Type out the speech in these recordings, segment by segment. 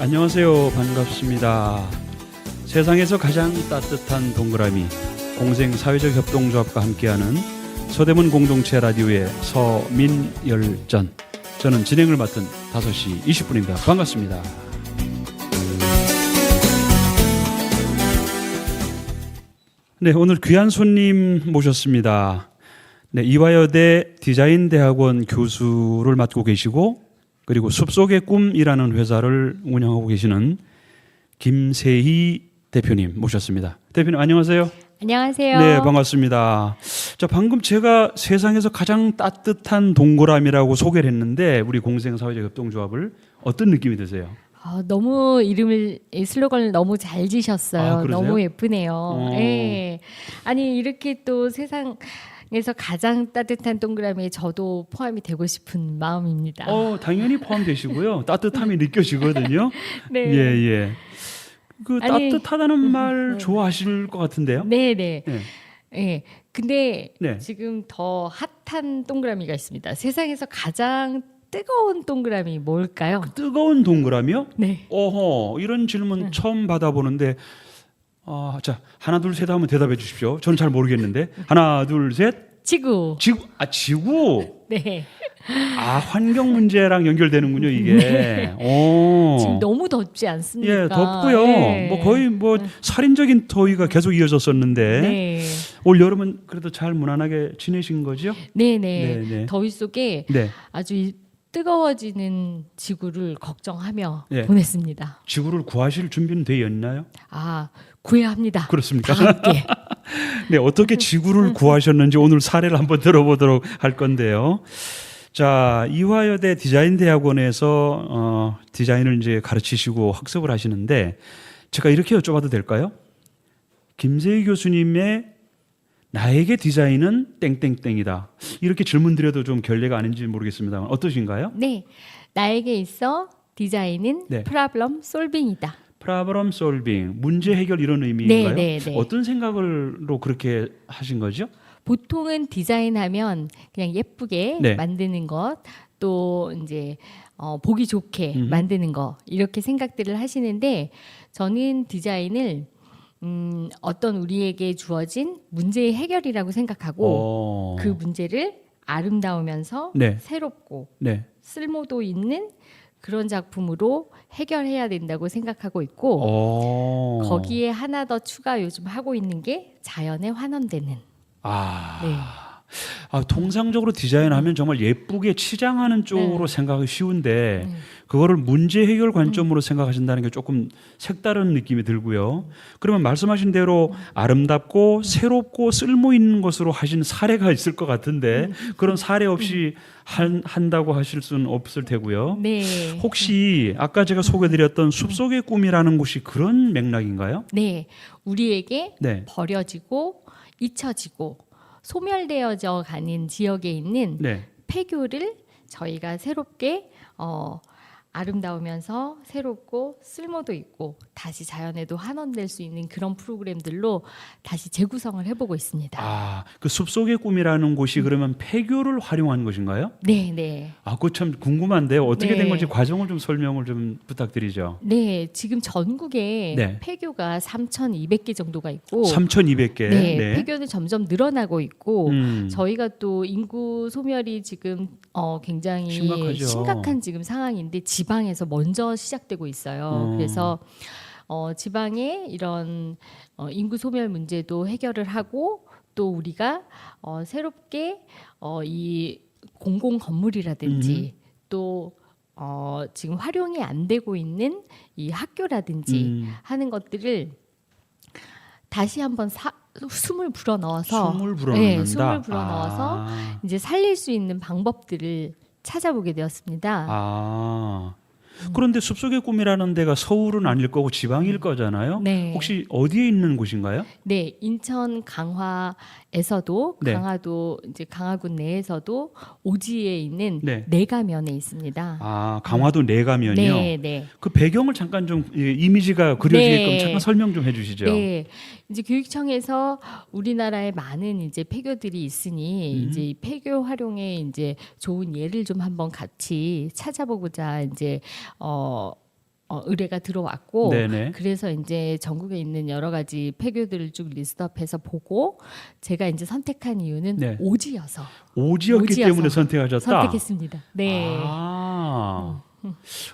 안녕하세요. 반갑습니다. 세상에서 가장 따뜻한 동그라미 공생사회적 협동조합과 함께하는 서대문 공동체 라디오의 서민열전, 저는 진행을 맡은 5시 20분입니다. 반갑습니다. 네, 오늘 귀한 손님 모셨습니다. 네, 이화여대 디자인대학원 교수를 맡고 계시고 그리고 숲속의 꿈이라는 회사를 운영하고 계시는 김세희 대표님 모셨습니다. 대표님 안녕하세요. 안녕하세요. 네, 반갑습니다. 자, 방금 제가 세상에서 가장 따뜻한 동그라미라고 소개를 했는데 우리 공생사회적 협동조합을 어떤 느낌이 드세요? 너무 이 슬로건을 너무 잘 지셨어요. 그러세요? 너무 예쁘네요. 네. 아니 이렇게 또 세상에서 가장 따뜻한 동그라미에 저도 포함이 되고 싶은 마음입니다. 당연히 포함되시고요. 따뜻함이 느껴지거든요. 네. 예. 그 아니, 따뜻하다는 말 네. 좋아하실 것 같은데요. 네네. 네. 네. 근데 네. 지금 더 핫한 동그라미가 있습니다. 세상에서 가장 뜨거운 동그라미 뭘까요? 뜨거운 동그라미요? 네. 어허, 이런 질문 처음 받아보는데, 자, 하나, 둘, 셋 하면 대답해 주십시오. 저는 잘 모르겠는데. 하나, 둘, 셋. 지구. 지구. 네. 환경 문제랑 연결되는군요, 이게. 네. 오. 지금 너무 덥지 않습니까? 예, 덥고요. 네. 거의 살인적인 더위가 계속 이어졌었는데. 네. 올 여름은 그래도 잘 무난하게 지내신 거죠? 네네. 네네. 더위 속에 네. 아주 뜨거워지는 지구를 걱정하며 네. 보냈습니다. 지구를 구하실 준비는 되어 있나요? 구해야 합니다. 그렇습니까? 다 함께. 네, 어떻게 지구를 구하셨는지 오늘 사례를 한번 들어보도록 할 건데요. 자, 이화여대 디자인대학원에서 디자인을 이제 가르치시고 학습을 하시는데 제가 이렇게 여쭤봐도 될까요? 김세희 교수님의 나에게 디자인은 땡땡땡이다. 이렇게 질문 드려도 좀 결례가 아닌지 모르겠습니다만 어떠신가요? 네. 나에게 있어 디자인은 네. 프로블럼 솔빙이다. 프로블럼 솔빙, 문제 해결 이런 의미인가요? 네. 어떤 생각으로 그렇게 하신 거죠? 보통은 디자인하면 그냥 예쁘게 네. 만드는 것, 또 이제 보기 좋게 만드는 거 이렇게 생각들을 하시는데 저는 디자인을 어떤 우리에게 주어진 문제의 해결이라고 생각하고 그 문제를 아름다우면서 네. 새롭고 네. 쓸모도 있는 그런 작품으로 해결해야 된다고 생각하고 있고 거기에 하나 더 추가 요즘 하고 있는 게 자연에 환원되는. 네. 통상적으로 디자인하면 정말 예쁘게 치장하는 쪽으로 생각하기 쉬운데 그거를 문제 해결 관점으로 생각하신다는 게 조금 색다른 느낌이 들고요. 그러면 말씀하신 대로 아름답고 새롭고 쓸모 있는 것으로 하신 사례가 있을 것 같은데 그런 사례 없이 한다고 하실 수는 없을 테고요. 네. 혹시 아까 제가 소개드렸던 숲속의 꿈이라는 곳이 그런 맥락인가요? 네. 우리에게 네. 버려지고 잊혀지고 소멸되어져 가는 지역에 있는 네. 폐교를 저희가 새롭게 아름다우면서 새롭고 쓸모도 있고 다시 자연에도 환원될 수 있는 그런 프로그램들로 다시 재구성을 해보고 있습니다. 그 숲속의 꿈이라는 곳이 그러면 폐교를 활용한 것인가요? 네. 그거 참 궁금한데요. 어떻게 된 네. 건지 과정을 좀 설명을 좀 부탁드리죠. 네, 지금 전국에 네. 폐교가 3,200개 정도가 있고 3,200개. 네, 폐교는 점점 늘어나고 있고 저희가 또 인구 소멸이 지금 굉장히 심각하죠. 심각한 지금 상황인데 지방에서 먼저 시작되고 있어요. 그래서 지방의 이런 인구 소멸 문제도 해결을 하고 또 우리가 새롭게 이 공공 건물이라든지 또 지금 활용이 안 되고 있는 이 학교라든지 하는 것들을 다시 한번 숨을 불어 넣어서 숨을 불어넣는다. 이제 살릴 수 있는 방법들을 찾아보게 되었습니다. 그런데 숲속의 꿈이라는 데가 서울은 아닐 거고 지방일 거잖아요. 네. 혹시 어디에 있는 곳인가요? 네, 인천 강화에서도 네. 강화도 이제 강화군 내에서도 오지에 있는 네. 내가면에 있습니다. 강화도 내가면이요. 네. 그 배경을 잠깐 좀 이미지가 그려지게끔 네. 잠깐 설명 좀 해주시죠. 네, 이제 교육청에서 우리나라에 많은 이제 폐교들이 있으니 이제 이 폐교 활용에 이제 좋은 예를 좀 한번 같이 찾아보고자 이제 의뢰가 들어왔고 네네. 그래서 이제 전국에 있는 여러 가지 폐교들을 쭉 리스트업해서 보고 제가 이제 선택한 이유는 네. 오지여서 오지였기 때문에 선택하셨다. 선택했습니다. 네.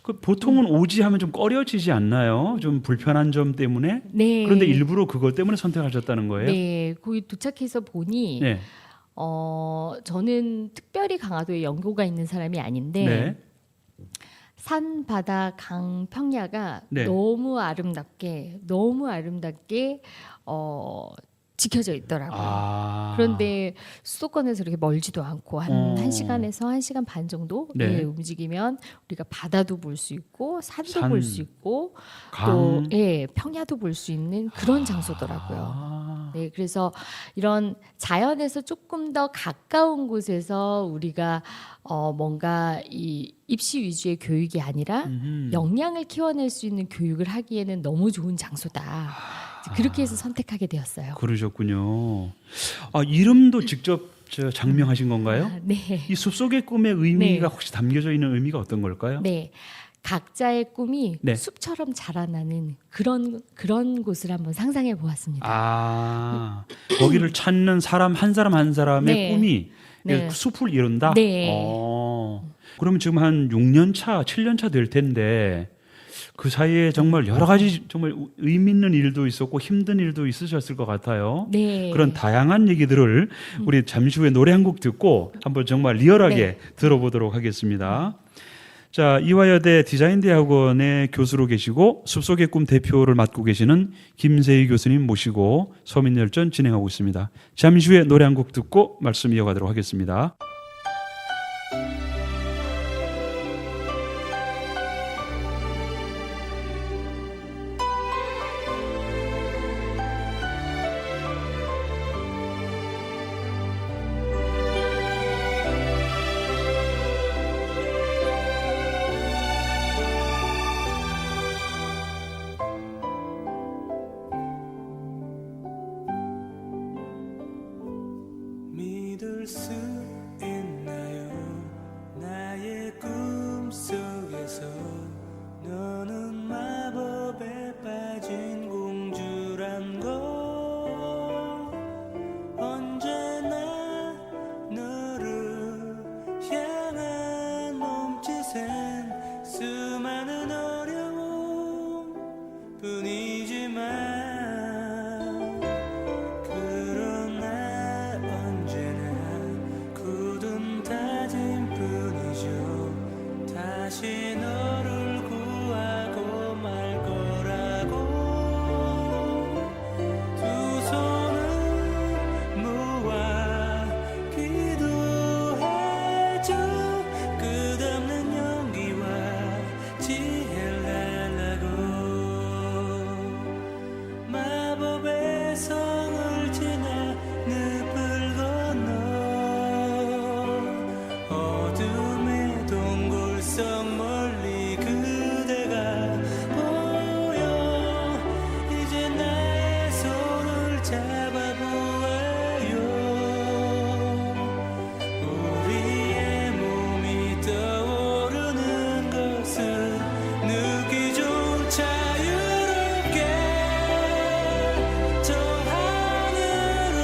그 보통은 오지하면 좀 꺼려지지 않나요? 좀 불편한 점 때문에. 네. 그런데 일부러 그것 때문에 선택하셨다는 거예요? 네. 거기 도착해서 보니 네. 저는 특별히 강화도에 연고가 있는 사람이 아닌데 네. 산, 바다, 강, 평야가 네. 너무 아름답게 지켜져 있더라고요. 그런데 수도권에서 이렇게 멀지도 않고 한 1시간에서 1시간 반 정도 네. 움직이면 우리가 바다도 볼 수 있고 산도 볼 수 있고 강. 또 평야도 볼 수 있는 그런 장소더라고요. 네, 그래서 이런 자연에서 조금 더 가까운 곳에서 우리가 뭔가 이 입시 위주의 교육이 아니라 역량을 키워낼 수 있는 교육을 하기에는 너무 좋은 장소다. 그렇게 해서 선택하게 되었어요. 그러셨군요. 이름도 직접 장명하신 건가요? 네. 이 숲속의 꿈의 의미가 네. 혹시 담겨져 있는 의미가 어떤 걸까요? 네. 각자의 꿈이 네. 숲처럼 자라나는 그런 곳을 한번 상상해 보았습니다. 거기를 찾는 사람 한 사람의 네. 꿈이 네. 숲을 이룬다? 네. 그러면 지금 한 6년 차, 7년 차 될 텐데 그 사이에 정말 여러 가지 정말 의미 있는 일도 있었고 힘든 일도 있으셨을 것 같아요. 네. 그런 다양한 얘기들을 우리 잠시 후에 노래 한 곡 듣고 한번 정말 리얼하게 네. 들어보도록 하겠습니다. 자, 이화여대 디자인대학원의 교수로 계시고 숲속의 꿈 대표를 맡고 계시는 김세희 교수님 모시고 서민열전 진행하고 있습니다. 잠시 후에 노래 한 곡 듣고 말씀 이어가도록 하겠습니다. 믿을 수 있나요? 나의 꿈속에서 너는 마법에 빠진 공주란 걸 언제나 너를 향한 몸짓엔 수많은 어려움 뿐이지만 다시 너를 구하고 말 거라고 두 손을 모아 기도해줘 끝없는 용기와 지혜를 달라고 마법의 성을 지나 늪을 건너 어둠의 동굴성 멀리 그대가 보여 이제 나의 손을 잡아보아요 우리의 몸이 떠오르는 것을 느끼 좀 자유롭게 저 하늘을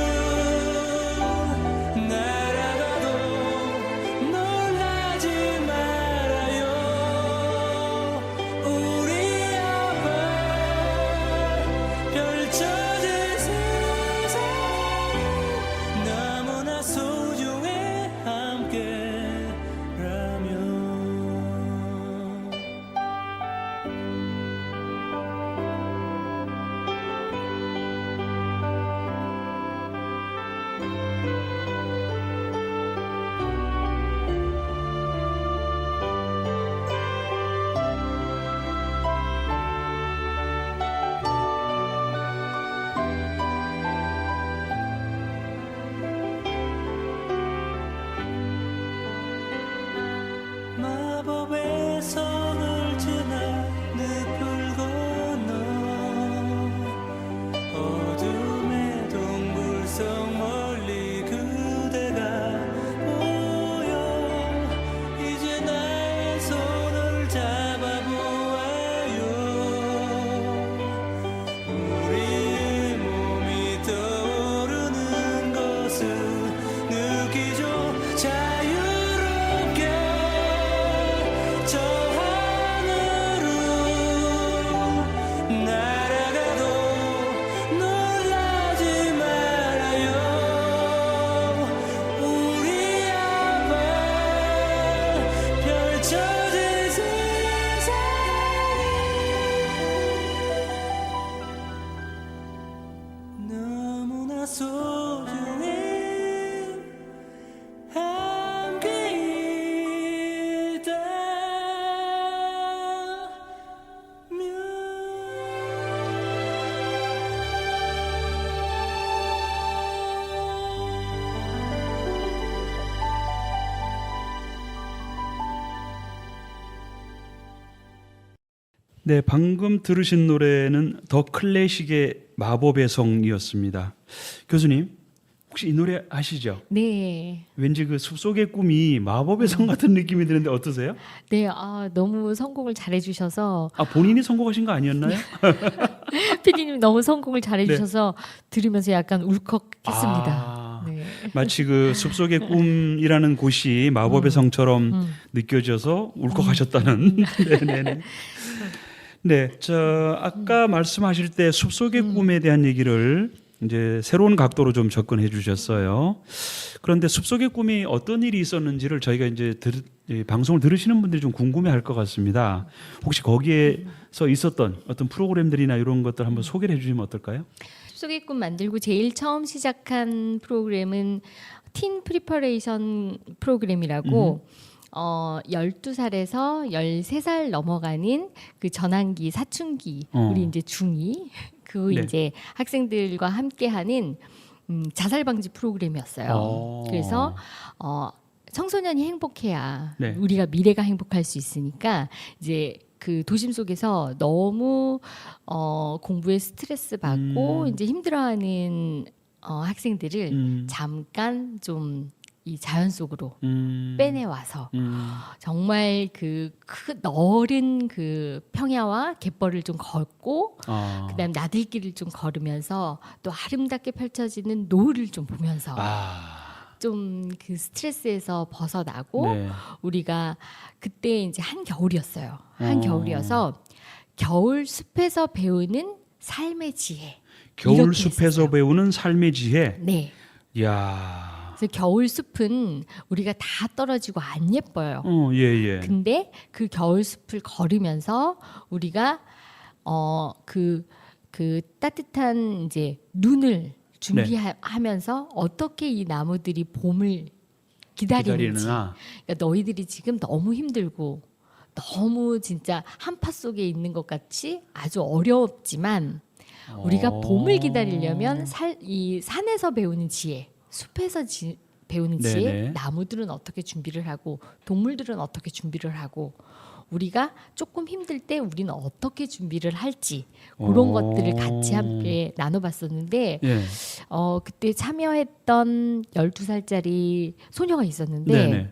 날아가도 놀라지 말아요 우리 앞에 펼쳐질 세상 너무나 소중해 함께라면 마법의 성을 지나 늪을 건너 어둠의 동굴성 멀리 것을 느끼죠. 자유롭게 저 하늘로 날아가도 놀라지 말아요. 우리 앞에 펼쳐진 세상이 너무나 소중해. 함께 네, 방금 들으신 노래는 더 클래식의 마법의 성이었습니다. 교수님, 혹시 이 노래 아시죠? 네. 왠지 그 숲속의 꿈이 마법의 성 같은 느낌이 드는데 어떠세요? 네, 너무 선곡을 잘해주셔서 아, 본인이 선곡하신 거 아니었나요? PD님 너무 선곡을 잘해주셔서 들으면서 약간 울컥했습니다. 아, 네. 마치 그 숲속의 꿈이라는 곳이 마법의 성처럼 느껴져서 울컥하셨다는. 네네네. 네, 아까 말씀하실 때 숲속의 꿈에 대한 얘기를 이제 새로운 각도로 좀 접근해 주셨어요. 그런데 숲속의 꿈이 어떤 일이 있었는지를 저희가 이제 방송을 들으시는 분들이 좀 궁금해할 것 같습니다. 혹시 거기에서 있었던 어떤 프로그램들이나 이런 것들 한번 소개를 해주시면 어떨까요? 숲속의 꿈 만들고 제일 처음 시작한 프로그램은 틴 프리퍼레이션 프로그램이라고 12살에서 13살 넘어가는 그 전환기, 사춘기, 우리 이제 중2 그 네. 이제 학생들과 함께하는 자살 방지 프로그램이었어요. 그래서 청소년이 행복해야 네. 우리가 미래가 행복할 수 있으니까 이제 그 도심 속에서 너무 공부에 스트레스 받고 이제 힘들어하는 학생들을 잠깐 좀 이 자연 속으로 빼내와서 정말 그 넓은 그 평야와 갯벌을 좀 걷고 그다음 나들길을 좀 걸으면서 또 아름답게 펼쳐지는 노을을 좀 보면서 좀 그 스트레스에서 벗어나고 네. 우리가 그때 이제 한겨울이었어요. 한겨울이어서 겨울 숲에서 배우는 삶의 지혜. 겨울 이렇게 숲에서 했었어요. 배우는 삶의 지혜. 네. 이야. 그래서 겨울 숲은 우리가 다 떨어지고 안 예뻐요. 예, 예. 근데 그 겨울 숲을 걸으면서 우리가 그 따뜻한 이제 눈을 준비하면서 어떻게 이 나무들이 봄을 기다리는지. 기다리느냐. 그러니까 너희들이 지금 너무 힘들고 너무 진짜 한파 속에 있는 것 같이 아주 어렵지만 우리가 봄을 기다리려면 이 산에서 배우는 지혜, 숲에서 배우는 지혜, 네네. 나무들은 어떻게 준비를 하고 동물들은 어떻게 준비를 하고 우리가 조금 힘들 때 우리는 어떻게 준비를 할지 그런 것들을 같이 함께 나눠봤었는데 예. 그때 참여했던 12살짜리 소녀가 있었는데 네네.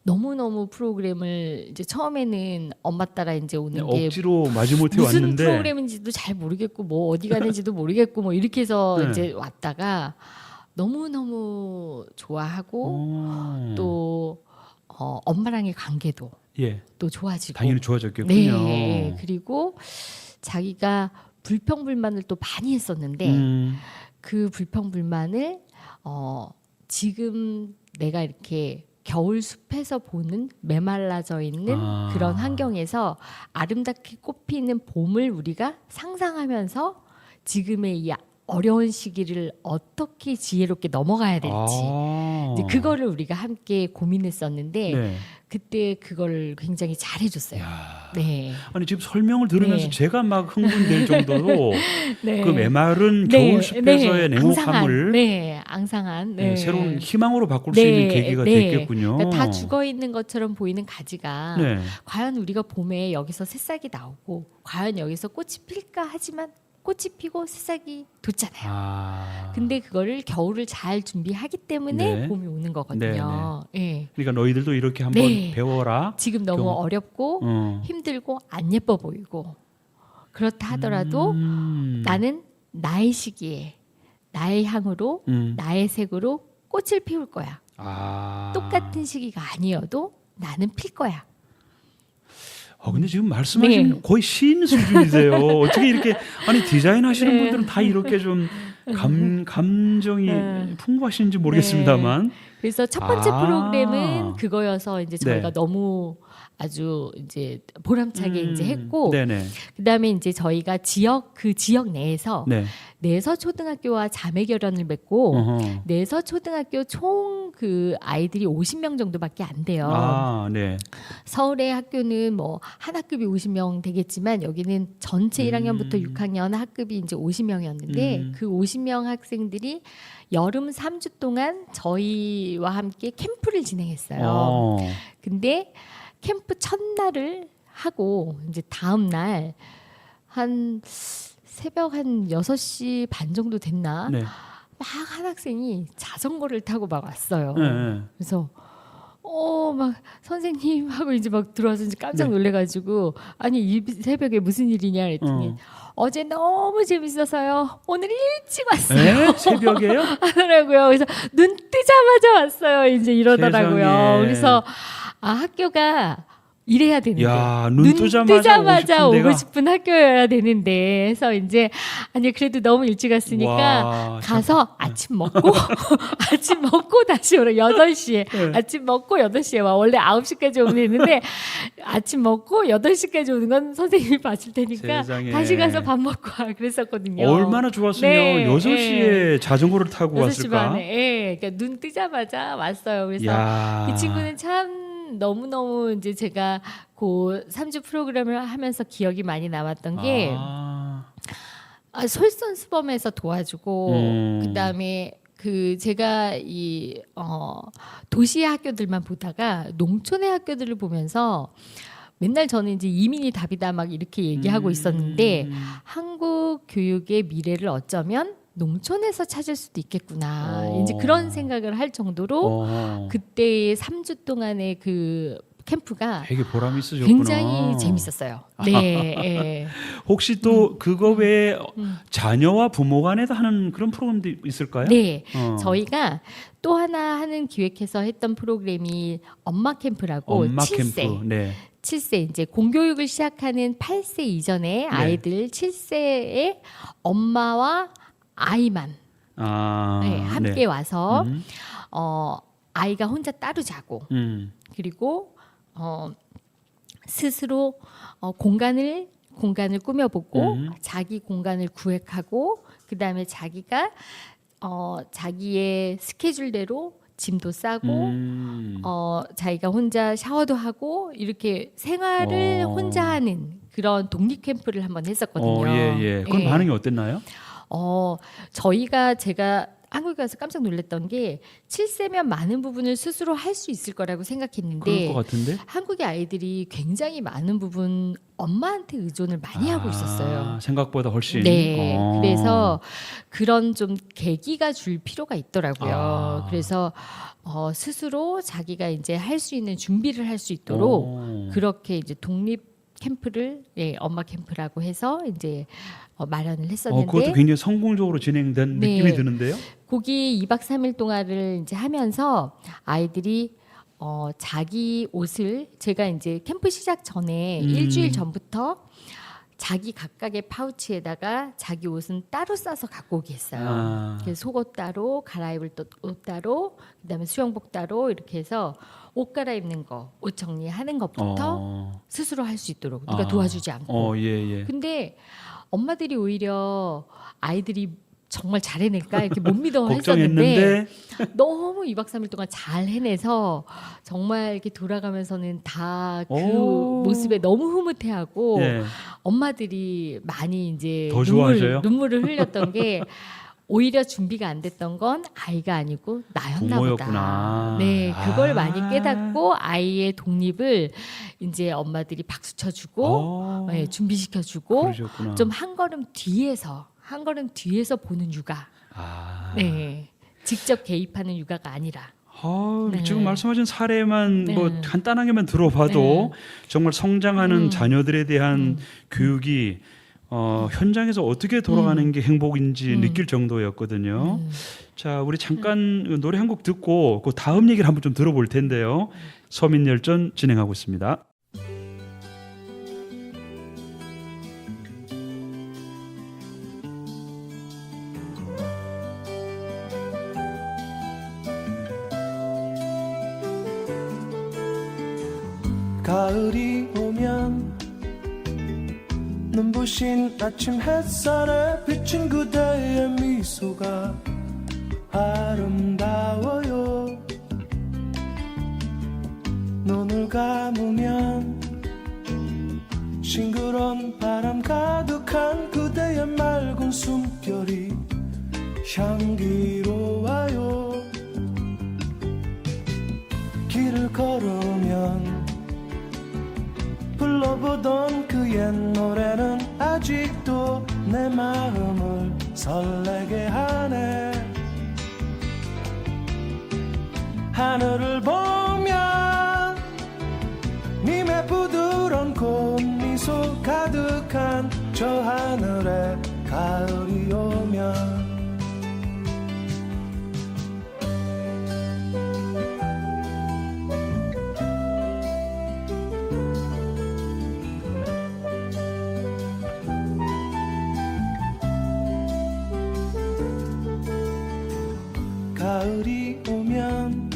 너무너무 프로그램을 이제 처음에는 엄마 따라 이제 오는 게 억지로 마지못해 무슨 왔는데 프로그램인지도 잘 모르겠고 뭐 어디 가는지도 모르겠고 뭐 이렇게 해서 네. 이제 왔다가 너무너무 좋아하고 또 엄마랑의 관계도 예. 또 좋아지고 당연히 좋아졌겠군요. 네. 그리고 자기가 불평불만을 또 많이 했었는데 그 불평불만을 지금 내가 이렇게 겨울 숲에서 보는 메말라져 있는 그런 환경에서 아름답게 꽃피는 봄을 우리가 상상하면서 지금의 이 어려운 시기를 어떻게 지혜롭게 넘어가야 될지 이제 그거를 우리가 함께 고민했었는데 네. 그때 그걸 굉장히 잘해줬어요. 네. 아니 지금 설명을 들으면서 네. 제가 막 흥분될 정도로 네. 그 메마른 네, 겨울 숲에서의 네, 냉혹함을 앙상한 네, 새로운 희망으로 바꿀 수 있는 계기가 됐겠군요. 그러니까 다 죽어 있는 것처럼 보이는 가지가 네. 과연 우리가 봄에 여기서 새싹이 나오고 과연 여기서 꽃이 필까 하지만 꽃이 피고 새싹이 돋잖아요. 근데 그거를 겨울을 잘 준비하기 때문에 네. 봄이 오는 거거든요. 네. 그러니까 너희들도 이렇게 한번 네. 배워라. 지금 너무 어렵고 힘들고 안 예뻐 보이고 그렇다 하더라도 나는 나의 시기에 나의 향으로 나의 색으로 꽃을 피울 거야. 아. 똑같은 시기가 아니어도 나는 필 거야. 근데 지금 말씀하시는 네. 거의 시인 수준이세요. 어떻게 이렇게 아니 디자인 하시는 네. 분들은 다 이렇게 좀 감정이 네. 풍부하신지 모르겠습니다만. 그래서 첫 번째 아. 프로그램은 그거여서 이제 저희가 네. 너무 아주 이제 보람차게 이제 했고, 네네. 그다음에 이제 저희가 그 지역 내에서 네. 내서 초등학교와 자매 결연을 맺고 어허. 내서 초등학교 총 그 아이들이 50명 정도밖에 안 돼요. 아, 네. 서울의 학교는 뭐 한 학급이 50명 되겠지만 여기는 전체 1학년부터 6학년 학급이 이제 50명이었는데 그 50명 학생들이 여름 3주 동안 저희와 함께 캠프를 진행했어요. 어. 근데 캠프 첫날을 하고 이제 다음 날 한 새벽 한 6시 반 정도 됐나? 네. 막 한 학생이 자전거를 타고 막 왔어요. 네. 그래서 막 선생님 하고 이제 막 들어와서 이제 깜짝 네. 놀래가지고 아니 이 새벽에 무슨 일이냐 했더니 어제 너무 재밌어서요. 오늘 일찍 왔어요. 네? 새벽에요? 하더라고요. 그래서 눈 뜨자마자 왔어요. 이제 이러더라고요. 세상에. 그래서 학교가 이래야 되는데 야, 눈 뜨자마자 오고 싶은 오고 데가. 싶은 학교여야 되는데 해서 이제 아니 그래도 너무 일찍 왔으니까 와, 가서 아침 먹고 아침 먹고 다시 오라 8시에 네. 아침 먹고 8시에 와. 원래 9시까지 오면 되는데 아침 먹고 8시까지 오는 건 선생님이 봤을 테니까 세상에. 다시 가서 밥 먹고 와 그랬었거든요. 얼마나 좋았으면 네, 6시에 자전거를 타고 6시 왔을까? 반에 그러니까 눈 뜨자마자 왔어요. 그래서 야. 그 친구는 참 너무너무 이제 제가 그 3주 프로그램을 하면서 기억이 많이 남았던 게 솔선수범해서 도와주고 그다음에 그 제가 이 도시의 학교들만 보다가 농촌의 학교들을 보면서 맨날 저는 이제 이민이 답이다 막 이렇게 얘기하고 있었는데 한국 교육의 미래를 어쩌면 농촌에서 찾을 수도 있겠구나. 이제 그런 생각을 할 정도로 그때의 3주 동안의 그 캠프가 되게 보람이 있으셨구나. 굉장히 재밌었어요. 네. 예. 혹시 또 그거 외에 자녀와 부모 간에도 하는 그런 프로그램도 있을까요? 네. 저희가 또 하나 하는 기획해서 했던 프로그램이 엄마 캠프라고 엄마 7세. 캠프. 네. 7세 이제 공교육을 시작하는 8세 이전의 아이들 7세의 엄마와 아이만 함께 네. 와서 아이가 혼자 따로 자고 그리고 스스로 공간을 꾸며보고 자기 공간을 구획하고 그다음에 자기가 자기의 스케줄대로 짐도 싸고 자기가 혼자 샤워도 하고 이렇게 생활을 혼자 하는 그런 독립 캠프를 한번 했었거든요. 예. 그럼 예. 반응이 어땠나요? 제가 한국에 가서 깜짝 놀랐던 게 7세면 많은 부분을 스스로 할 수 있을 거라고 생각했는데 그럴 것 같은데. 한국의 아이들이 굉장히 많은 부분 엄마한테 의존을 많이 하고 있었어요. 생각보다 훨씬. 네, 그래서 그런 좀 계기가 줄 필요가 있더라고요. 그래서 스스로 자기가 이제 할 수 있는 준비를 할 수 있도록 그렇게 이제 독립 캠프를 엄마 캠프라고 해서 이제 마련을 했었는데 그것도 굉장히 성공적으로 진행된 네. 느낌이 드는데요. 거기 2박 3일 동안을 이제 하면서 아이들이 자기 옷을 제가 이제 캠프 시작 전에 일주일 전부터 자기 각각의 파우치에다가 자기 옷은 따로 싸서 갖고 오게 했어요. 그래서 속옷 따로, 갈아입을 옷 따로, 그다음에 수영복 따로 이렇게 해서 옷 갈아입는 거, 옷 정리하는 것부터 스스로 할 수 있도록 누가 도와주지 않고. 예. 근데 엄마들이 오히려 아이들이 정말 잘 해낼까 이렇게 못 믿어 걱정했는데 했었는데 너무 2박 3일 동안 잘 해내서 정말 이렇게 돌아가면서는 다 그 모습에 너무 흐뭇해하고 예. 엄마들이 많이 이제 더 좋아하셔요? 눈물을 흘렸던 게 오히려 준비가 안 됐던 건 아이가 아니고 나였나 부모였구나. 보다. 네, 그걸 많이 깨닫고 아이의 독립을 이제 엄마들이 박수 쳐주고 준비시켜주고 그러셨구나. 좀 한 걸음 뒤에서 보는 육아. 네, 직접 개입하는 육아가 아니라. 네. 지금 말씀하신 사례만 네. 뭐 간단하게만 들어봐도 정말 성장하는 자녀들에 대한 교육이 현장에서 어떻게 돌아가는 게 행복인지 느낄 정도였거든요. 자, 우리 잠깐 노래 한 곡 듣고 그 다음 얘기를 한번 좀 들어볼 텐데요. 서민열전 진행하고 있습니다. 가을이 오면 눈부신 아침 햇살에 비친 그대의 미소가 아름다워요. 눈을 감으면 싱그러운 바람 가득한 그대의 맑은 숨결이 향기로워요. 길을 걸으면 불러보던 그 옛 노래는 아직도 내 마음을 설레게 하네. 하늘을 보면 님의 부드러운 꽃미소 가득한 저 하늘에 가을이 오면 가을이 오면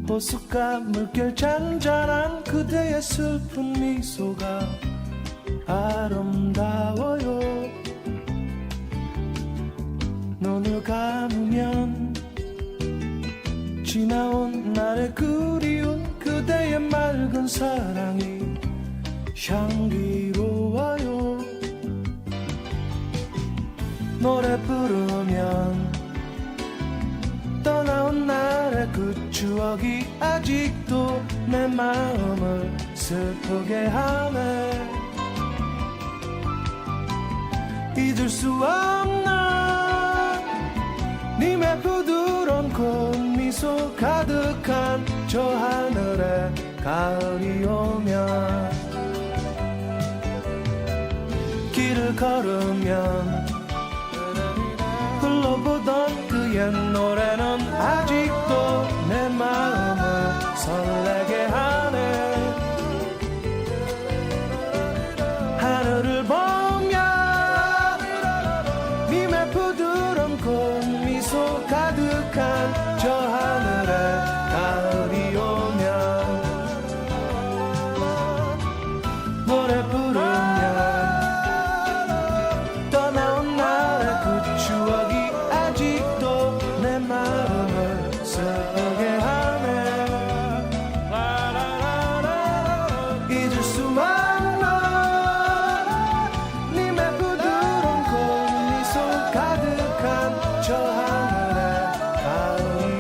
호숫가 물결 잔잔한 그대의 슬픈 미소가 아름다워요. 눈을 감으면 지나온 날의 그리운 그대의 맑은 사랑이 향기로워요. 노래 부르면 떠나온 날의 그 추억이 아직도 내 마음을 슬프게 하네. 잊을 수 없는 님의 부드러운 꽃미소 가득한 저 하늘에 가을이 오면 길을 걸으면 불러보던 그 옛 노래는 아직도 내 마음을 설레게 하네. 하늘을 보면 님의 부드러운 꽃미소 가득한 저 하늘에 가을이 오면 노래 부르면 떠나온 날의 그 추억이 아직도 내 마음을 슬프게 하네. 잊을 수 없는 님의 부드러운 꽃미소 가득한 저 하늘에 가을이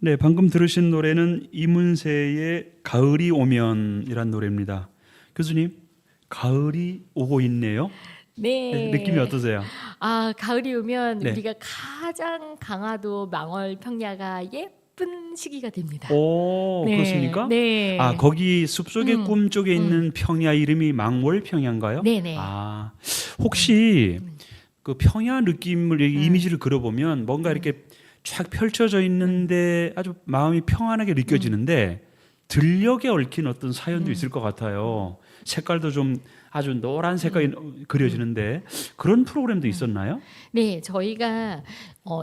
네, 방금 들으신 노래는 이문세의 가을이 오면이란 노래입니다. 교수님, 가을이 오고 있네요. 네. 네, 느낌이 어떠세요? 아, 가을이 오면 네. 우리가 가장 강화도 망월 평야가 예쁜 시기가 됩니다. 오, 네. 그렇습니까? 네. 아, 거기 숲속의 꿈 쪽에 있는 평야 이름이 망월 평야인가요? 네네. 아, 혹시 그 평야 느낌을 이미지를 그려보면 뭔가 이렇게 쫙 펼쳐져 있는데 아주 마음이 평안하게 느껴지는데 들녘에 얽힌 어떤 사연도 있을 것 같아요. 색깔도 좀 아주 노란 색깔이 그려지는데 그런 프로그램도 있었나요? 네, 저희가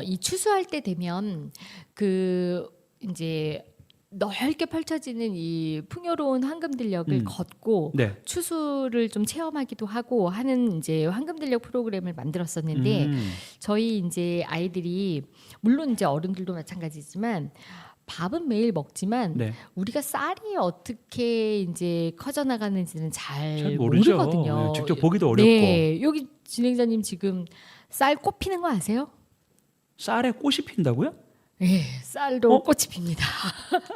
이 추수할 때 되면 그 이제 넓게 펼쳐지는 이 풍요로운 황금들녘을 걷고 네. 추수를 좀 체험하기도 하고 하는 이제 황금들녘 프로그램을 만들었었는데 저희 이제 아이들이 물론 이제 어른들도 마찬가지지만 밥은 매일 먹지만 네. 우리가 쌀이 어떻게 이제 커져 나가는지는 잘 모르죠. 모르거든요. 네, 직접 보기도 어렵고. 네, 여기 진행자님 지금 쌀 꽃 피는 거 아세요? 쌀에 꽃이 핀다고요? 예, 쌀도 꽃이 핍니다.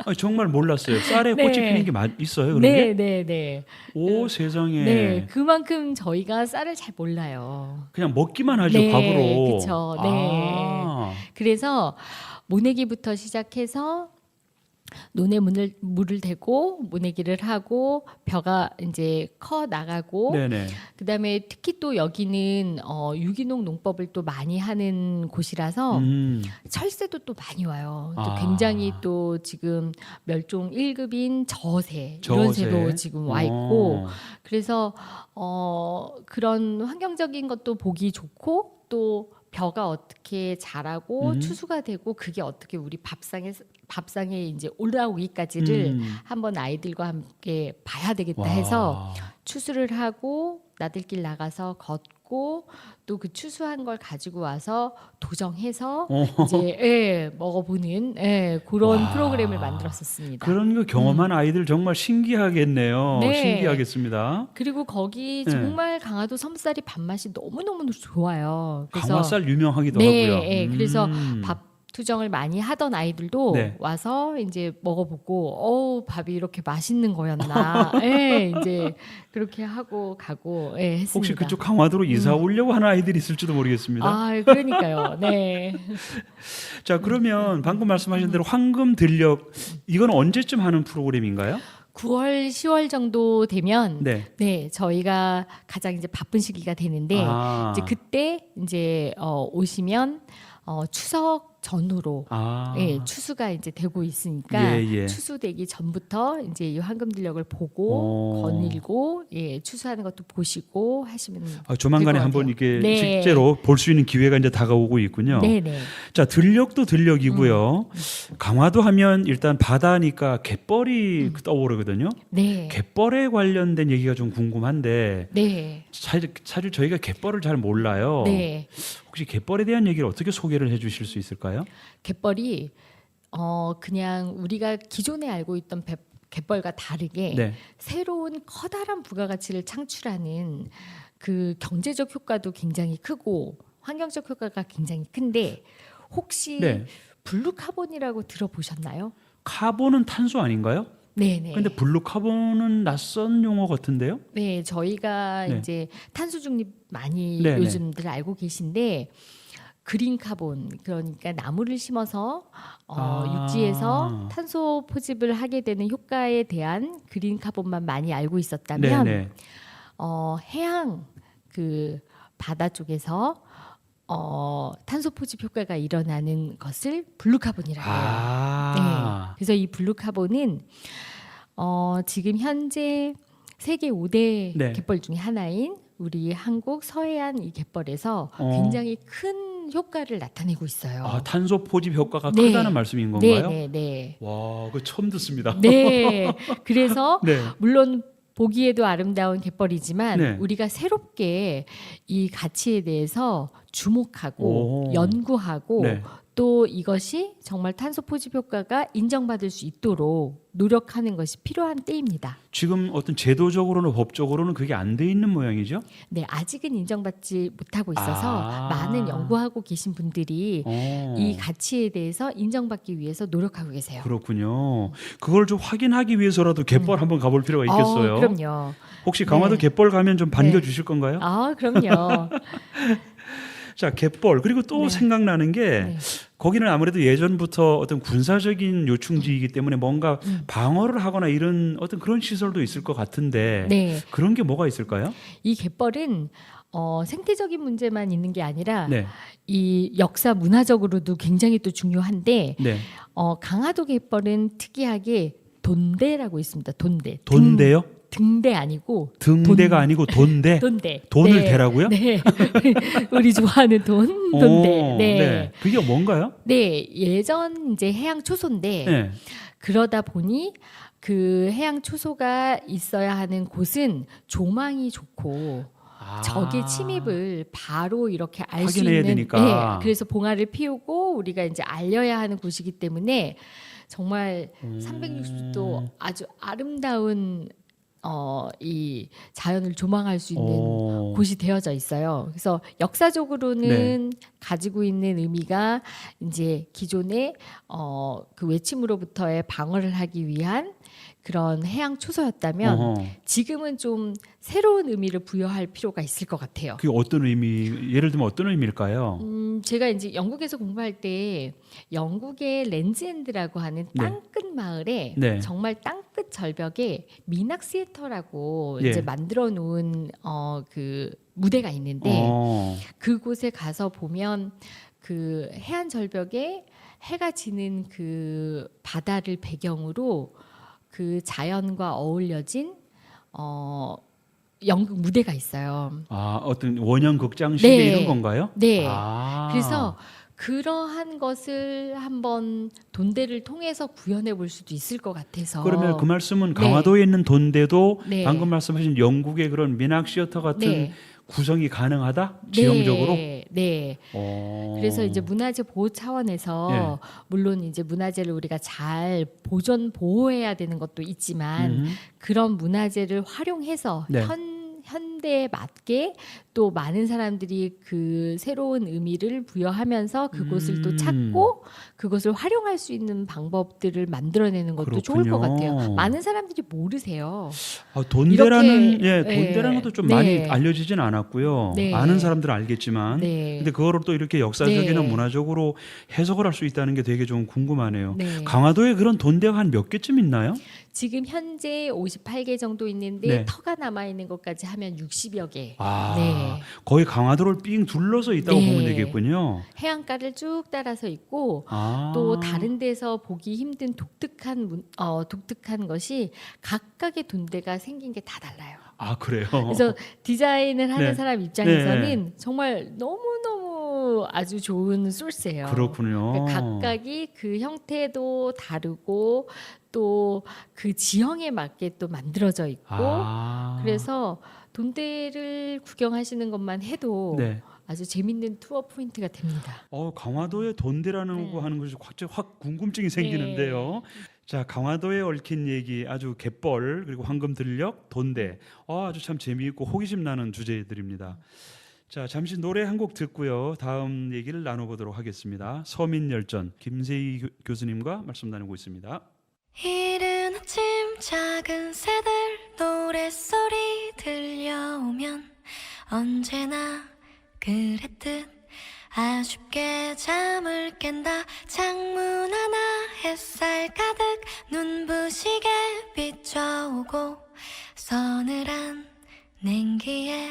아니, 정말 몰랐어요. 쌀에 네. 꽃이 피는 게 있어요. 그런 네, 게? 네, 네. 오 세상에. 네, 그만큼 저희가 쌀을 잘 몰라요. 그냥 먹기만 하죠. 네, 밥으로. 그쵸. 네. 아. 그래서 모내기부터 시작해서 논에 물을 대고 모내기를 하고 벼가 이제 커 나가고 네네. 그다음에 특히 또 여기는 유기농 농법을 또 많이 하는 곳이라서 철새도 또 많이 와요. 또 아. 굉장히 또 지금 멸종 1급인 저새 이런 새도 지금 와 있고 그래서 그런 환경적인 것도 보기 좋고 또 벼가 어떻게 자라고 추수가 되고 그게 어떻게 우리 밥상에 이제 올라오기까지를 한번 아이들과 함께 봐야 되겠다 해서 추수를 하고 나들길 나가서 걷고 또 그 추수한 걸 가지고 와서 도정해서 이제 먹어보는 그런 와. 프로그램을 만들었었습니다. 그런 거 경험한 아이들 정말 신기하겠네요. 네. 신기하겠습니다. 그리고 거기 네. 정말 강화도 섬쌀이 밥맛이 너무너무 좋아요. 그래서 강화쌀 유명하기도 네, 하고요. 네, 그래서 밥 투정을 많이 하던 아이들도 네. 와서 이제 먹어보고 밥이 이렇게 맛있는 거였나 예, 이제 그렇게 하고 가고 했습니다. 혹시 그쪽 강화도로 이사 오려고 하는 아이들이 있을지도 모르겠습니다. 아 그러니까요. 네. 자 그러면 방금 말씀하신 대로 황금 들녘 이건 언제쯤 하는 프로그램인가요? 9월, 10월 정도 되면 네. 저희가 가장 이제 바쁜 시기가 되는데 이제 그때 이제 오시면 추석 전후로 추수가 이제 되고 있으니까 추수되기 전부터 이제 이 황금들녘을 보고 거닐고 추수하는 것도 보시고 하시면 조만간에 한번 이렇게 실제로 볼 수 있는 기회가 이제 다가오고 있군요. 네네. 자 들녘도 들녘이고요. 강화도 하면 일단 바다니까 갯벌이 떠오르거든요. 네. 갯벌에 관련된 얘기가 좀 궁금한데 네. 사실 저희가 갯벌을 잘 몰라요. 네. 혹시 갯벌에 대한 얘기를 어떻게 소개를 해주실 수 있을까요? 갯벌이 그냥 우리가 기존에 알고 있던 갯벌과 다르게 새로운 커다란 부가가치를 창출하는 그 경제적 효과도 굉장히 크고 환경적 효과가 굉장히 큰데 혹시 블루카본이라고 들어보셨나요? 카본은 탄소 아닌가요? 네네. 근데 블루카본은 낯선 용어 같은데요? 네, 저희가 이제 탄소 중립 많이 네네. 요즘들 알고 계신데 그린 카본 그러니까 나무를 심어서 육지에서 탄소 포집을 하게 되는 효과에 대한 그린 카본만 많이 알고 있었다면 네네. 해양 그 바다 쪽에서 탄소 포집 효과가 일어나는 것을 블루카본이라고 해요. 네. 그래서 이 블루카본은 지금 현재 세계 5대 갯벌 중에 하나인 우리 한국 서해안 이 갯벌에서 굉장히 큰 효과를 나타내고 있어요. 탄소 포집 효과가 크다는 말씀인 건가요? 네. 와, 그 처음 듣습니다. 네. 그래서 물론 보기에도 아름다운 갯벌이지만 우리가 새롭게 이 가치에 대해서 주목하고 연구하고 또 이것이 정말 탄소 포집 효과가 인정받을 수 있도록 노력하는 것이 필요한 때입니다. 지금 어떤 제도적으로는 법적으로는 그게 안 돼 있는 모양이죠? 네, 아직은 인정받지 못하고 있어서 많은 연구하고 계신 분들이 이 가치에 대해서 인정받기 위해서 노력하고 계세요. 그렇군요. 그걸 좀 확인하기 위해서라도 갯벌 한번 가볼 필요가 있겠어요. 그럼요. 혹시 강화도 갯벌 가면 좀 반겨주실 건가요? 그럼요. 자, 갯벌 그리고 또 생각나는 게 거기는 아무래도 예전부터 어떤 군사적인 요충지이기 때문에 뭔가 방어를 하거나 이런 어떤 그런 시설도 있을 것 같은데 그런 게 뭐가 있을까요? 이 갯벌은 생태적인 문제만 있는 게 아니라 이 역사 문화적으로도 굉장히 또 중요한데 강화도 갯벌은 특이하게 돈대라고 있습니다. 돈대요? 등대 아니고 등대가 아니고 돈대. 돈대. 돈을 대라고요? 네. 우리 좋아하는 돈대. 네. 그게 뭔가요? 네. 예전 이제 해양 초소인데 그러다 보니 그 해양 초소가 있어야 하는 곳은 조망이 좋고 적의 침입을 바로 이렇게 알 수 있는 되니까. 그래서 봉화를 피우고 우리가 이제 알려야 하는 곳이기 때문에 정말 360도 아주 아름다운 이 자연을 조망할 수 있는 오. 곳이 되어져 있어요. 그래서 역사적으로는 가지고 있는 의미가 이제 기존의 그 외침으로부터의 방어를 하기 위한 그런 해양 초소였다면 어허. 지금은 좀 새로운 의미를 부여할 필요가 있을 것 같아요. 그게 어떤 의미? 예를 들면 어떤 의미일까요? 제가 이제 영국에서 공부할 때 영국의 랜즈엔드라고 하는 네. 땅끝 마을에 네. 정말 땅끝 절벽에 미낙 시애터라고 예. 이제 만들어 놓은 그 무대가 있는데 그곳에 가서 보면 그 해안 절벽에 해가 지는 그 바다를 배경으로 그 자연과 어울려진 연극 무대가 있어요. 아, 어떤 원형 극장식의 네. 이런 건가요? 네. 아. 그래서 그러한 것을 한번 돈대를 통해서 구현해 볼 수도 있을 것 같아서. 그러면 그 말씀은 네. 강화도에 있는 돈대도 네. 방금 말씀하신 영국의 그런 미낙 시어터 같은 네. 구성이 가능하다? 지형적으로? 네. 네. 그래서 이제 문화재 보호 차원에서 물론 이제 문화재를 우리가 잘 보호해야 되는 것도 있지만 그런 문화재를 활용해서 네. 현대에 맞게 또 많은 사람들이 그 새로운 의미를 부여하면서 그곳을 또 찾고 그것을 활용할 수 있는 방법들을 만들어내는 것도 좋을 것 그렇군요. 같아요. 많은 사람들이 모르세요. 아, 돈대라는 이렇게, 돈대라는 것도 좀 네. 많이 알려지진 않았고요. 네. 아는 사람들은 알겠지만, 네. 근데 그거를 또 이렇게 역사적이나 네. 문화적으로 해석을 할 수 있다는 게 되게 좀 궁금하네요. 네. 강화도에 그런 돈대가 한 몇 개쯤 있나요? 지금 현재 58개 정도 있는데 네. 터가 남아 있는 것까지 하면 60여 개. 아, 네. 거의 강화도를 삥 둘러서 있다고 네. 보면 되겠군요. 해안가를 쭉 따라서 있고 아. 또 다른 데서 보기 힘든 독특한 것이 각각의 돈대가 생긴 게 다 달라요. 아, 그래요. 그래서 디자인을 하는 네. 사람 입장에서는 정말 너무너무 아주 좋은 소스예요. 그렇군요. 그러니까 각각이 그 형태도 다르고 또 그 지형에 맞게 또 만들어져 있고 아. 그래서 돈대를 구경하시는 것만 해도 네. 아주 재밌는 투어 포인트가 됩니다. 강화도에 돈대라는 네. 거 하는 것이 확 궁금증이 생기는데요. 자, 강화도에 얽힌 얘기 아주 갯벌 그리고 황금들녘 돈대 아주 참 재미있고 호기심 나는 주제들입니다. 자, 잠시 노래 한 곡 듣고요. 다음 얘기를 나눠보도록 하겠습니다. 서민열전 김세희 교수님과 말씀 나누고 있습니다. 이른 아침 작은 새들 노랫소리 들려오면 언제나 그랬듯 아쉽게 잠을 깬다. 창문 하나 햇살 가득 눈부시게 비춰오고 서늘한 냉기에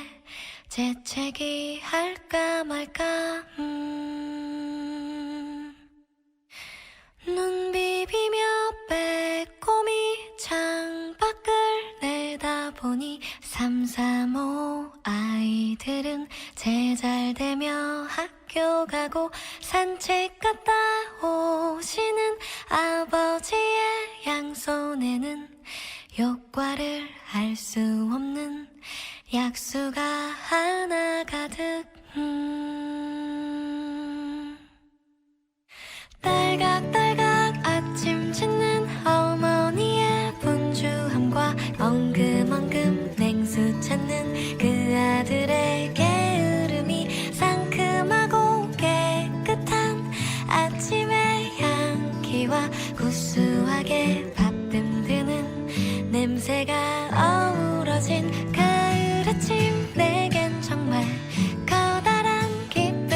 재채기 할까 말까 눈 비비며 빼꼼히 창밖을 내다보니 335 아이들은 제잘되며 학교 가고 산책 갔다 오시는 아버지의 양손에는 효과를 알 수 없는 약수가 하나 가득 딸각딸각 아침 짓는 어머니의 분주함과 엉금엉금 냉수 찾는 그 아들의 게으름이 상큼하고 깨끗한 아침의 향기와 구수하게 밥듬 드는 냄새가 어우러진 가을 아침 내겐 정말 커다란 깊은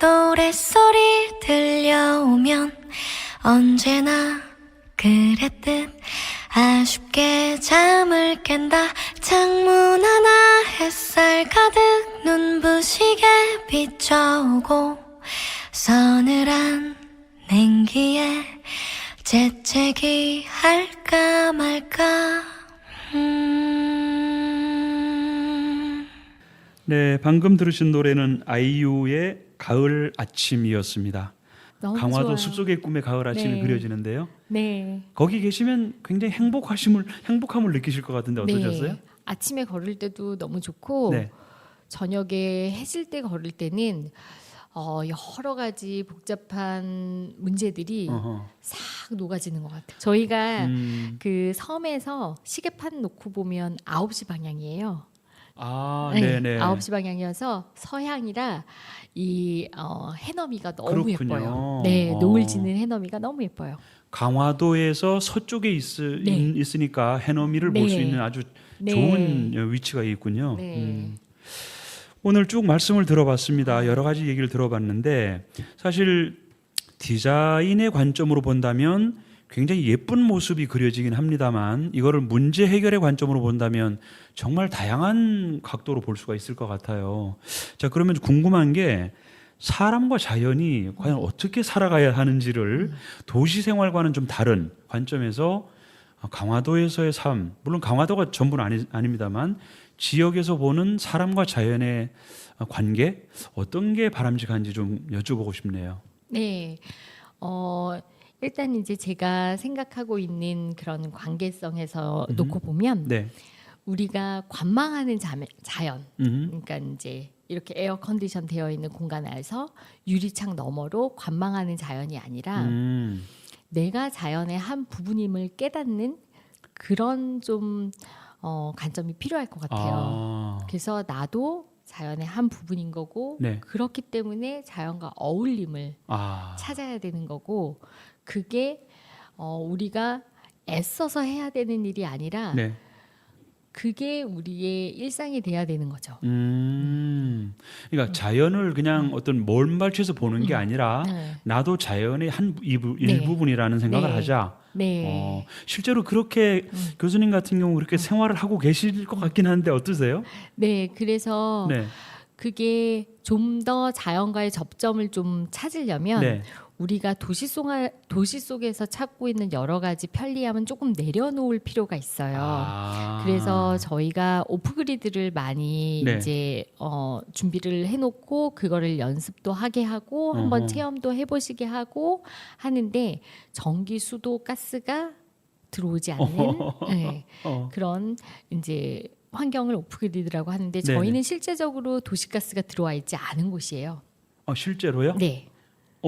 노랫소리 들려오면 언제나 그랬듯 아쉽게 잠을 깬다. 창문 하나 햇살 가득 눈부시게 비춰오고 서늘한 냉기에 재채기 할까 말까. 네, 방금 들으신 노래는 아이유의 가을 아침이었습니다. 너무 강화도 좋아요. 숲속의 꿈의 가을 아침이 네. 그려지는데요. 네. 거기 계시면 굉장히 행복함을 느끼실 것 같은데 어떠셨어요? 네. 아침에 걸을 때도 너무 좋고 네. 저녁에 해질 때 걸을 때는 여러 가지 복잡한 문제들이 어허. 싹 녹아지는 것 같아요. 저희가 음. 그 섬에서 시계판 놓고 보면 9시 방향이에요. 아, 네, 네네. 9시 방향이어서 서향이라 이 해넘이가 너무 그렇군요. 예뻐요. 네, 노을 지는 해넘이가 너무 예뻐요. 강화도에서 서쪽에 네. 있으니까 해넘이를 볼 수 네. 있는 아주 네. 좋은 위치가 있군요. 네. 오늘 쭉 말씀을 들어봤습니다. 여러 가지 얘기를 들어봤는데 사실 디자인의 관점으로 본다면 굉장히 예쁜 모습이 그려지긴 합니다만 이거를 문제 해결의 관점으로 본다면 정말 다양한 각도로 볼 수가 있을 것 같아요. 자, 그러면 궁금한 게 사람과 자연이 과연 어떻게 살아가야 하는지를 도시 생활과는 좀 다른 관점에서 강화도에서의 삶, 물론 강화도가 전부는 아닙니다만 지역에서 보는 사람과 자연의 관계 어떤 게 바람직한지 좀 여쭤보고 싶네요. 네. 일단 이제 제가 생각하고 있는 그런 관계성에서 놓고 보면 네. 우리가 관망하는 자연, 음. 그러니까 이제 이렇게 에어 컨디션 되어 있는 공간 안에서 유리창 너머로 관망하는 자연이 아니라 내가 자연의 한 부분임을 깨닫는 그런 좀 관점이 필요할 것 같아요. 아. 그래서 나도 자연의 한 부분인 거고 네. 그렇기 때문에 자연과 어울림을 아. 찾아야 되는 거고 그게 우리가 애써서 해야 되는 일이 아니라 네. 그게 우리의 일상이 돼야 되는 거죠. 그러니까 자연을 그냥 어떤 몰발치에서 보는 게 아니라 네. 나도 자연의 일부분이라는 생각을 네. 하자. 네. 실제로 그렇게 교수님 같은 경우 그렇게 생활을 하고 계실 것 같긴 한데 어떠세요? 네, 그래서 네. 그게 좀 더 자연과의 접점을 좀 찾으려면 네. 우리가 도시 속에서 찾고 있는 여러 가지 편리함은 조금 내려놓을 필요가 있어요. 아. 그래서 저희가 오프그리드를 많이 네. 이제 준비를 해놓고 그거를 연습도 하게 하고 한번 어허. 체험도 해보시게 하고 하는데 전기, 수도, 가스가 들어오지 않는 네, 어. 그런 이제 환경을 오프그리드라고 하는데 네네. 저희는 실제적으로 도시가스가 들어와 있지 않은 곳이에요. 실제로요? 네,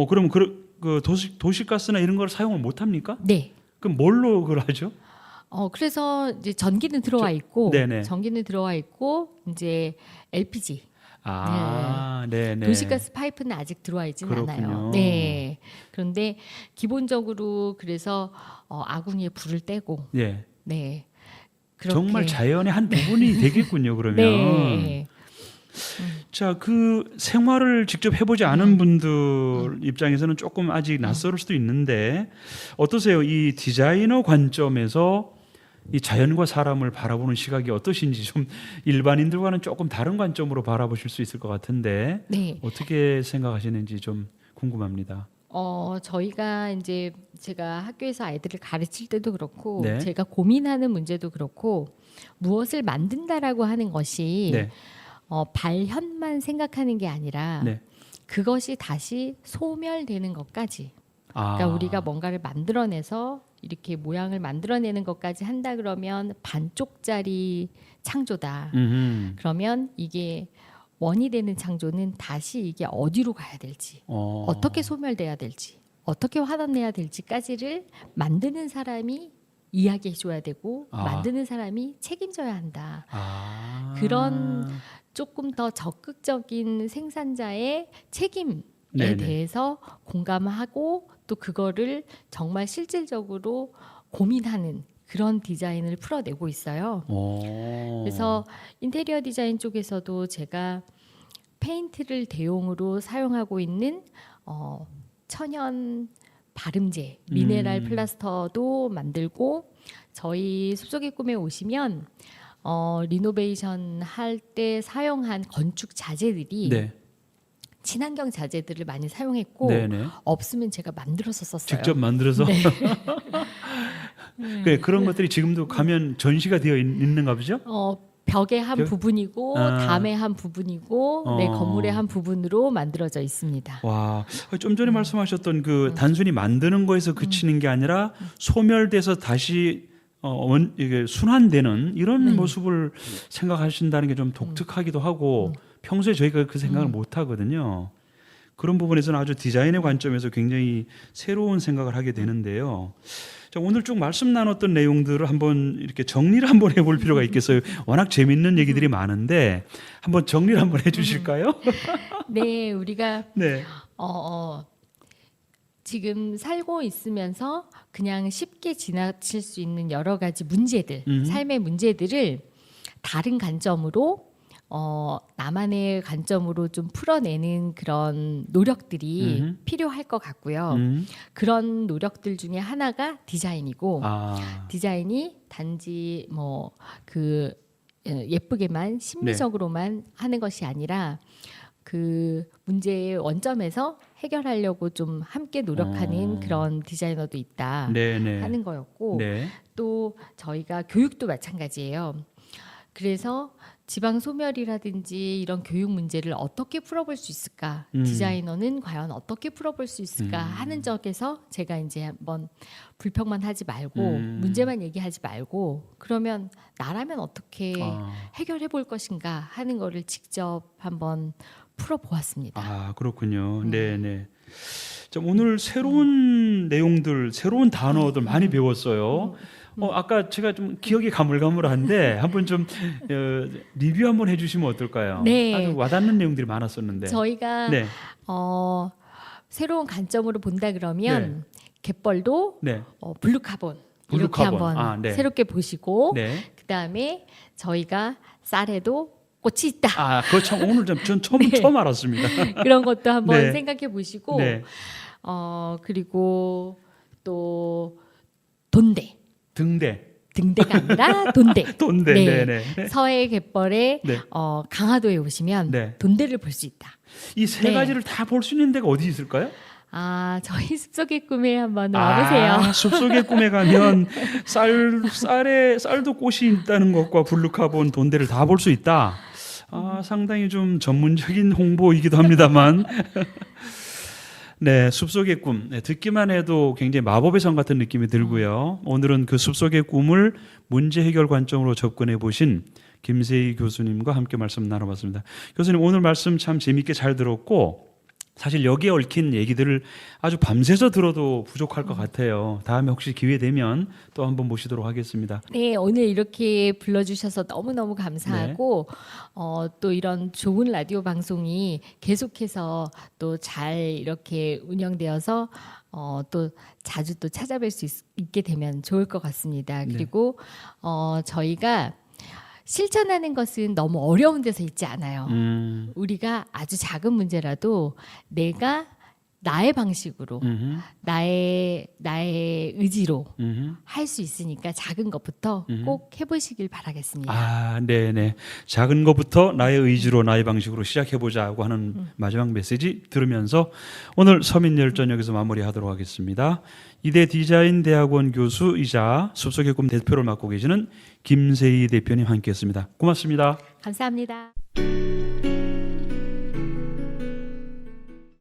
그럼 그 도시가스나 이런 걸 사용을 못 합니까? 네. 그럼 뭘로 그걸 하죠? 그래서 이제 전기는 들어와 있고, 네네. 전기는 들어와 있고 이제 LPG. 네네. 도시가스 파이프는 아직 들어와 있지는 그렇군요. 않아요. 네. 그런데 기본적으로 그래서 아궁이에 불을 떼고, 예. 네. 그렇게. 정말 자연의 한 부분이 되겠군요. 그러면. 네. 자, 그 생활을 직접 해보지 않은 분들 입장에서는 조금 아직 낯설을 수도 있는데 어떠세요? 이 디자이너 관점에서 이 자연과 사람을 바라보는 시각이 어떠신지 좀 일반인들과는 조금 다른 관점으로 바라보실 수 있을 것 같은데 네. 어떻게 생각하시는지 좀 궁금합니다. 저희가 이제 제가 학교에서 아이들을 가르칠 때도 그렇고 네. 제가 고민하는 문제도 그렇고 무엇을 만든다라고 하는 것이 네. 발현만 생각하는 게 아니라 네. 그것이 다시 소멸되는 것까지. 그러니까 우리가 뭔가를 만들어내서 이렇게 모양을 만들어내는 것까지 한다 그러면 반쪽짜리 창조다. 그러면 이게 원이 되는 창조는 다시 이게 어디로 가야 될지, 어떻게 소멸돼야 될지, 어떻게 화단내야 될지까지를 만드는 사람이 이야기해 줘야 되고 만드는 사람이 책임져야 한다. 그런 조금 더 적극적인 생산자의 책임에 네네. 대해서 공감하고 또 그거를 정말 실질적으로 고민하는 그런 디자인을 풀어내고 있어요. 그래서 인테리어 디자인 쪽에서도 제가 페인트를 대용으로 사용하고 있는 천연 발음제, 미네랄 플라스터도 만들고 저희 숲속의 꿈에 오시면 리노베이션 할 때 사용한 건축 자재들이 네. 친환경 자재들을 많이 사용했고 네네. 없으면 제가 만들어서 썼어요. 직접 만들어서 네. 네, 그런 것들이 지금도 가면 전시가 되어 있는가 보죠? 벽의 한 벽? 부분이고 담의 한 부분이고 내 건물의 한 부분으로 만들어져 있습니다. 와, 좀 전에 말씀하셨던 그 단순히 만드는 거에서 그치는 게 아니라 소멸돼서 다시 이게 순환되는 이런 모습을 생각하신다는 게 좀 독특하기도 하고 평소에 저희가 그 생각을 못 하거든요. 그런 부분에서는 아주 디자인의 관점에서 굉장히 새로운 생각을 하게 되는데요. 자, 오늘 쭉 말씀 나눴던 내용들을 한번 이렇게 정리를 한번 해볼 필요가 있겠어요. 워낙 재밌는 얘기들이 많은데 한번 정리를 한번 해주실까요? 네, 우리가 네. 지금 살고 있으면서 그냥 쉽게 지나칠 수 있는 여러 가지 문제들, 삶의 문제들을 다른 관점으로 나만의 관점으로 좀 풀어내는 그런 노력들이 필요할 것 같고요. 그런 노력들 중에 하나가 디자인이고 디자인이 단지 예쁘게만 심리적으로만 하는 것이 아니라 그 문제의 원점에서 해결하려고 좀 함께 노력하는 그런 디자이너도 있다 하는 거였고 네. 또 저희가 교육도 마찬가지예요. 그래서 지방 소멸이라든지 이런 교육 문제를 어떻게 풀어볼 수 있을까? 디자이너는 과연 어떻게 풀어볼 수 있을까? 하는 적에서 제가 이제 한번 불평만 하지 말고 문제만 얘기하지 말고 그러면 나라면 어떻게 해결해 볼 것인가 하는 거를 직접 한번 풀어보았습니다. 아, 그렇군요. 네네. 자, 오늘 새로운 내용들, 새로운 단어들 많이 배웠어요. 아까 제가 좀 기억이 가물가물한데 한번 좀 리뷰 한번 해주시면 어떨까요? 네. 아주 와닿는 내용들이 많았었는데. 저희가 네. 새로운 관점으로 본다 그러면 갯벌도 네. 블루카본 이렇게 블루카본. 한번 네. 새롭게 보시고 네. 그다음에 저희가 쌀에도 꽃이 있다. 아, 그거 참 오늘 전 처음 알았습니다. 그런 것도 한번 네. 생각해 보시고 네. 그리고 또 돈대. 등대가 아니라 돈대. 돈대. 네. 네네. 서해 갯벌에 네. 강화도에 오시면 네. 돈대를 볼 수 있다. 이 세 네. 가지를 다 볼 수 있는 데가 어디 있을까요? 저희 숲속의 꿈에 한번 와보세요. 숲속의 꿈에 가면 쌀도 꽃이 있다는 것과 블루카본, 돈대를 다 볼 수 있다. 상당히 좀 전문적인 홍보이기도 합니다만. 네, 숲속의 꿈. 네, 듣기만 해도 굉장히 마법의 성 같은 느낌이 들고요. 오늘은 그 숲속의 꿈을 문제 해결 관점으로 접근해 보신 김세희 교수님과 함께 말씀 나눠봤습니다. 교수님, 오늘 말씀 참 재미있게 잘 들었고 사실 여기에 얽힌 얘기들을 아주 밤새서 들어도 부족할 것 같아요. 다음에 혹시 기회 되면 또 한번 모시도록 하겠습니다. 네, 오늘 이렇게 불러주셔서 너무너무 감사하고 또 이런 좋은 라디오 방송이 계속해서 또 잘 이렇게 운영되어서 또 자주 또 찾아뵐 수 있게 되면 좋을 것 같습니다. 그리고 저희가 실천하는 것은 너무 어려운 데서 있지 않아요. 우리가 아주 작은 문제라도 내가 나의 방식으로 나의 의지로 할 수 있으니까 작은 것부터 꼭 해보시길 바라겠습니다. 네네. 작은 것부터 나의 의지로 나의 방식으로 시작해보자고 하는 마지막 메시지 들으면서 오늘 서민열전 여기서 마무리하도록 하겠습니다. 이대 디자인대학원 교수이자 숲속의 꿈 대표를 맡고 계시는 김세희 대표님 함께했습니다. 고맙습니다. 감사합니다.